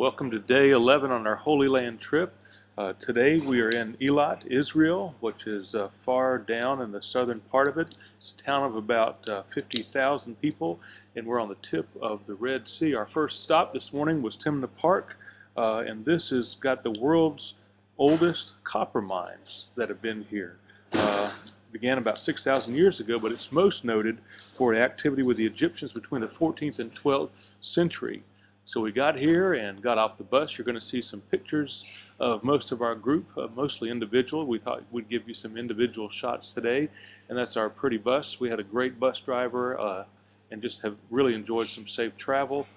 Welcome to day 11 on our Holy Land trip. Today we are in Eilat, Israel, which is far down in the southern part of it. It's a town of about 50,000 people, and we're on the tip of the Red Sea. Our first stop this morning was Timna Park, and this has got the world's oldest copper mines that have been here. Began about 6,000 years ago, but it's most noted for activity with the Egyptians between the 14th and 12th century. So we got here and got off the bus. You're going to see some pictures of most of our group, mostly individual. We thought we'd give you some individual shots today, and that's our pretty bus. We had a great bus driver and just have really enjoyed some safe travel.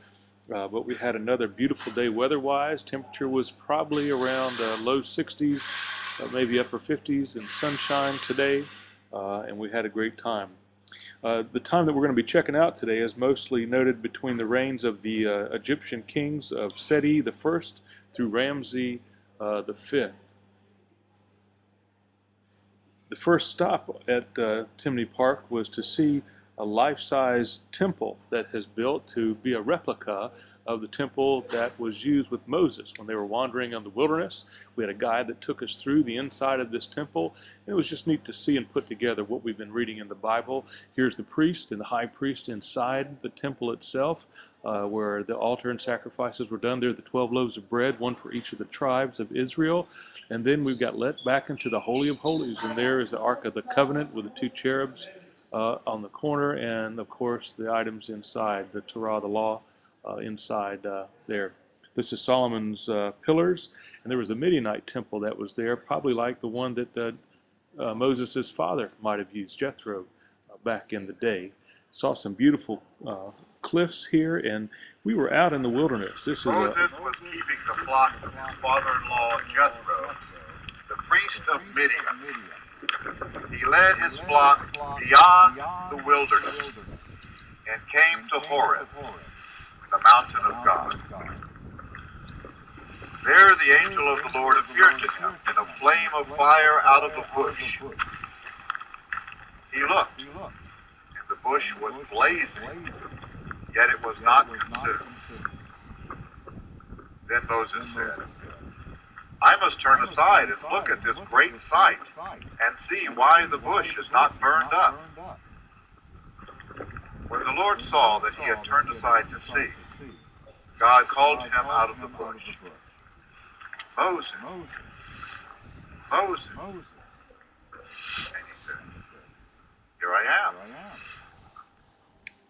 But we had another beautiful day weather-wise. Temperature was probably around low 60s, maybe upper 50s, and sunshine today, and we had a great time. The time that we're going to be checking out today is mostly noted between the reigns of the Egyptian kings of Seti I through Ramses V. The first stop at Timna Park was to see a life-size temple that has built to be a replica of the temple that was used with Moses when they were wandering in the wilderness. We had a guide that took us through the inside of this temple. It was just neat to see and put together what we've been reading in the Bible. Here's the priest and the high priest inside the temple itself, where the altar and sacrifices were done. There are the 12 loaves of bread, one for each of the tribes of Israel. And then we've got let back into the Holy of Holies, and there is the Ark of the Covenant with the two cherubs on the corner, and of course the items inside, the Torah, the law, inside there. This is Solomon's pillars, and there was a Midianite temple that was there, probably like the one that Moses' father might have used, Jethro, back in the day. Saw some beautiful cliffs here, and we were out in the wilderness. This Moses was keeping the flock of his father-in-law Jethro, the priest of Midian. He led his flock beyond the wilderness and came to Horeb, the mountain of God. There the angel of the Lord appeared to him in a flame of fire out of the bush. He looked, and the bush was blazing, yet it was not consumed. Then Moses said, I must turn aside and look at this great sight and see why the bush is not burned up. When the Lord saw that he had turned aside to see, God called him out of the bush. Moses, Moses. And he said, Here I am.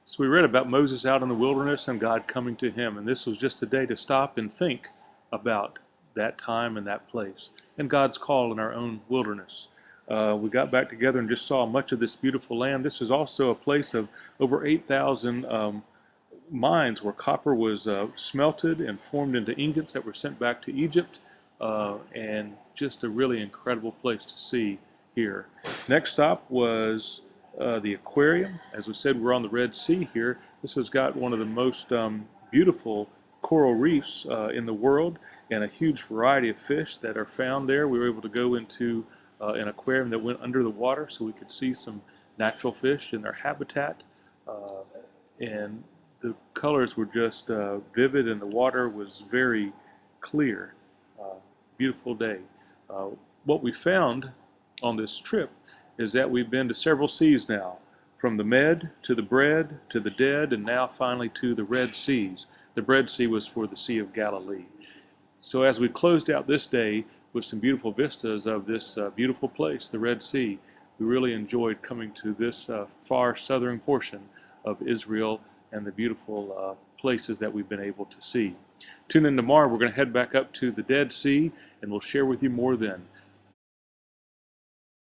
So we read about Moses out in the wilderness and God coming to him, and this was just a day to stop and think about that time and that place and God's call in our own wilderness. We got back together and just saw much of this beautiful land. This is also a place of over 8,000 mines where copper was smelted and formed into ingots that were sent back to Egypt, and just a really incredible place to see here. Next stop was the aquarium. As we said, we're on the Red Sea here. This has got one of the most beautiful coral reefs in the world, and a huge variety of fish that are found there. We were able to go into an aquarium that went under the water so we could see some natural fish in their habitat, and the colors were just vivid, and the water was very clear. Beautiful day. What we found on this trip is that we've been to several seas now, from the Med to the Bread to the Dead, and now finally to the Red Seas. The Red Sea was for the Sea of Galilee. So as we closed out this day with some beautiful vistas of this beautiful place, the Red Sea, we really enjoyed coming to this far southern portion of Israel and the beautiful places that we've been able to see. Tune in tomorrow. We're going to head back up to the Dead Sea, and we'll share with you more then.